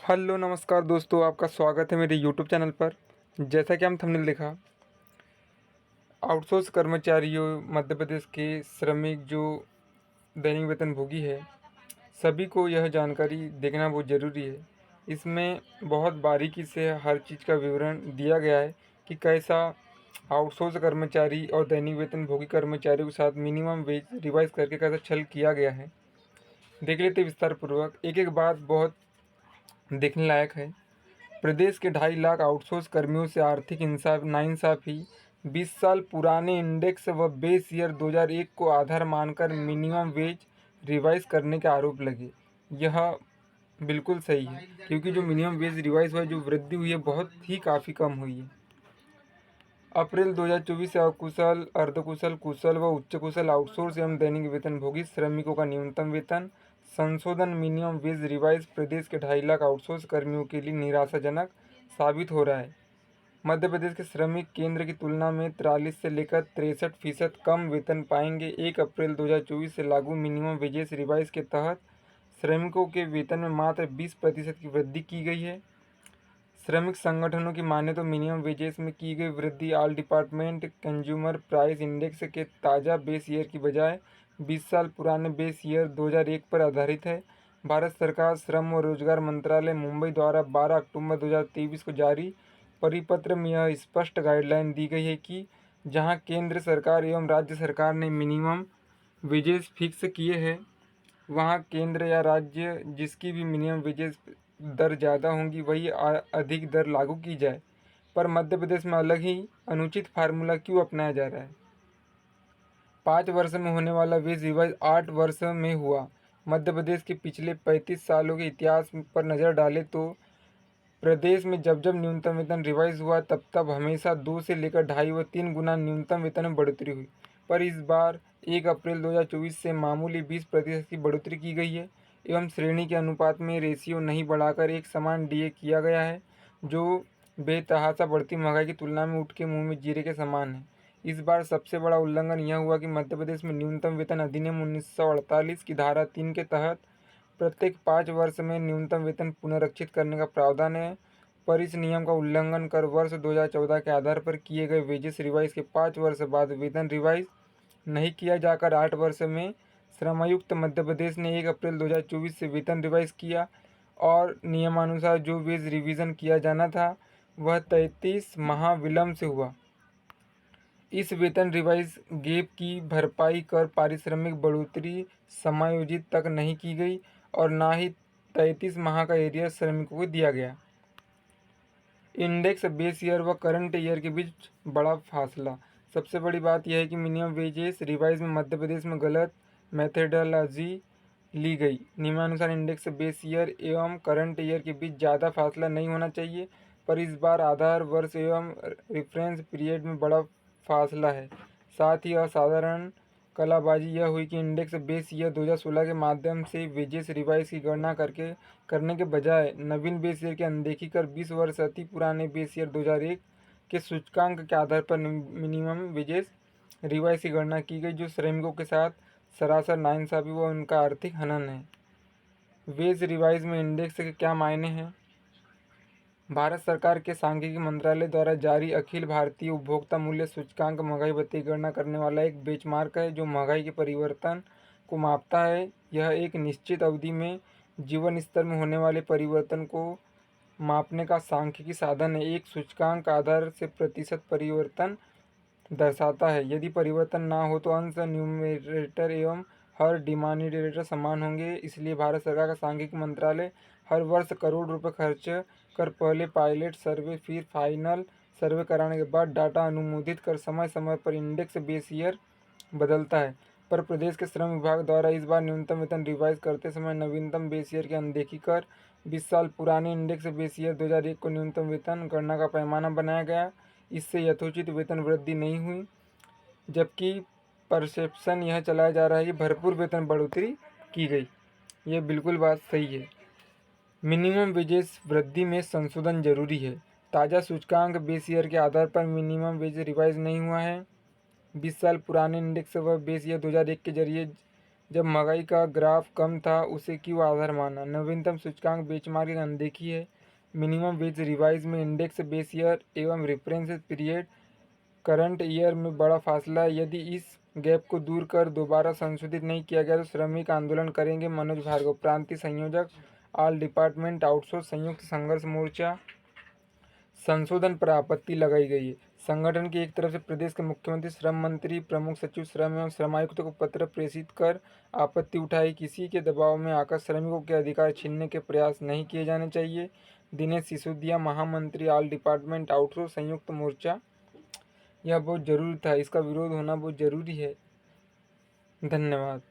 Hello नमस्कार दोस्तों, आपका स्वागत है मेरे यूट्यूब चैनल पर। जैसा कि हम थंबनेल देखा, आउटसोर्स कर्मचारियों मध्य प्रदेश के श्रमिक जो दैनिक वेतनभोगी है, सभी को यह जानकारी देखना बहुत ज़रूरी है। इसमें बहुत बारीकी से हर चीज़ का विवरण दिया गया है कि कैसा आउटसोर्स कर्मचारी और दैनिक वेतनभोगी कर्मचारियों के साथ मिनिमम वेज रिवाइज करके कैसा छल किया गया है। देख लेते विस्तार पूर्वक, एक एक बात बहुत देखने लायक है। प्रदेश के 2.5 लाख आउटसोर्स कर्मियों से आर्थिक इंसाफ नाइंसाफ़ी, 20 साल पुराने इंडेक्स व बेस ईयर 2001 को आधार मानकर मिनिमम वेज रिवाइज करने के आरोप लगे। यह बिल्कुल सही है, क्योंकि जो मिनिमम वेज रिवाइज हुआ, जो वृद्धि हुई है, बहुत ही काफ़ी कम हुई है। अप्रैल 2024 से अकुशल, अर्धकुशल, कुशल व उच्च कुशल आउटसोर्स एवं दैनिक वेतनभोगी श्रमिकों का न्यूनतम वेतन संशोधन मिनिमम वेज रिवाइज प्रदेश के 2.5 लाख आउटसोर्स कर्मियों के लिए निराशाजनक साबित हो रहा है। मध्य प्रदेश के श्रमिक केंद्र की तुलना में 43 से लेकर 63% कम वेतन पाएंगे। 1 अप्रैल 2024 से लागू मिनिमम वेजेस रिवाइज के तहत श्रमिकों के वेतन में मात्र 20% की वृद्धि की गई है। श्रमिक संगठनों की माने तो मिनिमम वेजेस में की गई वृद्धि all department consumer price index के ताज़ा बेस ईयर की बजाय 20 साल पुराने बेस ईयर 2001 पर आधारित है। भारत सरकार श्रम व रोजगार मंत्रालय मुंबई द्वारा 12 अक्टूबर 2023 को जारी परिपत्र में यह स्पष्ट गाइडलाइन दी गई है कि जहां केंद्र सरकार एवं राज्य सरकार ने मिनिमम वेजेस फिक्स किए हैं, वहाँ केंद्र या राज्य जिसकी भी मिनिमम वेजेस दर ज़्यादा होंगी, वही अधिक दर लागू की जाए। पर मध्य प्रदेश में अलग ही अनुचित फार्मूला क्यों अपनाया जा रहा है? 5 वर्ष में होने वाला वेज रिवाइज 8 वर्ष में हुआ। मध्य प्रदेश के पिछले 35 सालों के इतिहास पर नज़र डालें तो प्रदेश में जब जब न्यूनतम वेतन रिवाइज हुआ, तब तब हमेशा 2 से लेकर 2.5 व 3 गुना न्यूनतम वेतन में बढ़ोतरी हुई। पर इस बार 1 अप्रैल 2024 से मामूली 20% की बढ़ोतरी की गई है एवं श्रेणी के अनुपात में रेशियो नहीं बढ़ाकर एक समान डीए किया गया है, जो बेतहाशा बढ़ती महंगाई की तुलना में ऊँट के मुँह में जीरे के समान है। इस बार सबसे बड़ा उल्लंघन यह हुआ कि मध्य प्रदेश में न्यूनतम वेतन अधिनियम 1948 की धारा 3 के तहत प्रत्येक 5 वर्ष में न्यूनतम वेतन पुनरीक्षित करने का प्रावधान है। पर इस नियम का उल्लंघन कर वर्ष 2014 के आधार पर किए गए वेजेस रिवाइज के 5 वर्ष बाद वेतन रिवाइज नहीं किया जाकर 8 वर्ष में श्रमायुक्त मध्य प्रदेश ने 1 अप्रैल 2024 से वेतन रिवाइज किया और नियमानुसार जो वेज रिवीजन किया जाना था, वह 33 माह विलंब से हुआ। इस वेतन रिवाइज गैप की भरपाई कर पारिश्रमिक बढ़ोतरी समायोजित तक नहीं की गई और ना ही 33 माह का एरियर श्रमिकों को दिया गया। इंडेक्स बेस ईयर व करंट ईयर के बीच बड़ा फासला। सबसे बड़ी बात यह है कि मिनिमम वेजेस रिवाइज में मध्य प्रदेश में गलत मेथडोलॉजी ली गई। नियमानुसार इंडेक्स बेस ईयर एवं करंट ईयर के बीच ज़्यादा फासला नहीं होना चाहिए, पर इस बार आधार वर्ष एवं रेफरेंस पीरियड में बड़ा फासला है। साथ ही असाधारण कलाबाजी यह हुई कि इंडेक्स बेस ईयर 2016 के माध्यम से वेजेस रिवाइज की गणना करने के बजाय नवीन बेस ईयर की अनदेखी कर 20 वर्ष अति पुराने बेस ईयर 2001 के सूचकांक के आधार पर मिनिमम वेजेस रिवाइज की गणना की गई, जो श्रमिकों के साथ सरासर नाइंसाफ़ी व उनका आर्थिक हनन है। वेज रिवाइज में इंडेक्स के क्या मायने हैं? भारत सरकार के सांख्यिकी मंत्रालय द्वारा जारी अखिल भारतीय उपभोक्ता मूल्य सूचकांक महंगाई भत्ते की गणना करने वाला एक बेंचमार्क है, जो महंगाई के परिवर्तन को मापता है। यह एक निश्चित अवधि में जीवन स्तर में होने वाले परिवर्तन को मापने का सांख्यिकी साधन है। एक सूचकांक आधार से प्रतिशत परिवर्तन दर्शाता है। यदि परिवर्तन ना हो तो अंश न्यूमरेटर एवं हर डिनोमिनेटर समान होंगे। इसलिए भारत सरकार का सांख्यिकी मंत्रालय हर वर्ष करोड़ रुपए खर्च कर पहले पायलट सर्वे, फिर फाइनल सर्वे कराने के बाद डाटा अनुमोदित कर समय समय पर इंडेक्स बेस ईयर बदलता है। पर प्रदेश के श्रम विभाग द्वारा इस बार न्यूनतम वेतन रिवाइज करते समय नवीनतम बेस ईयर की अनदेखी कर 20 साल पुराने इंडेक्स बेस ईयर 2001 को न्यूनतम वेतन गणना का पैमाना बनाया गया। इससे यथोचित वेतन वृद्धि नहीं हुई, जबकि परसेप्शन यह चलाया जा रहा है कि भरपूर वेतन बढ़ोतरी की गई। यह बिल्कुल बात सही है। मिनिमम वेजेस वृद्धि में संशोधन जरूरी है। ताज़ा सूचकांक बेस ईयर के आधार पर मिनिमम वेज रिवाइज नहीं हुआ है। 20 साल पुराने इंडेक्स व बेस ईयर 2001 के जरिए जब महंगाई का ग्राफ कम था उसे क्यों आधार माना? नवीनतम सूचकांक बेंचमार्क अनदेखी है। मिनिमम वेज रिवाइज में इंडेक्स बेस ईयर एवं रेफरेंस पीरियड करंट ईयर में बड़ा फासला है। यदि इस गैप को दूर कर दोबारा संशोधित नहीं किया गया तो श्रमिक आंदोलन करेंगे। मनोज भार्गव, प्रांतीय संयोजक, ऑल डिपार्टमेंट आउटसोर्स, संयुक्त संघर्ष मोर्चा। संशोधन पर आपत्ति लगाई गई है। संगठन की एक तरफ से प्रदेश के मुख्यमंत्री, श्रम मंत्री, प्रमुख सचिव श्रम एवं श्रमायुक्त को पत्र प्रेषित कर आपत्ति उठाई। किसी के दबाव में आकर श्रमिकों के अधिकार छीनने के प्रयास नहीं किए जाने चाहिए। दिनेश सिसोदिया, महामंत्री, ऑल डिपार्टमेंट आउटसोर्स, संयुक्त मोर्चा। यह बहुत जरूरी था, इसका विरोध होना बहुत जरूरी है। धन्यवाद।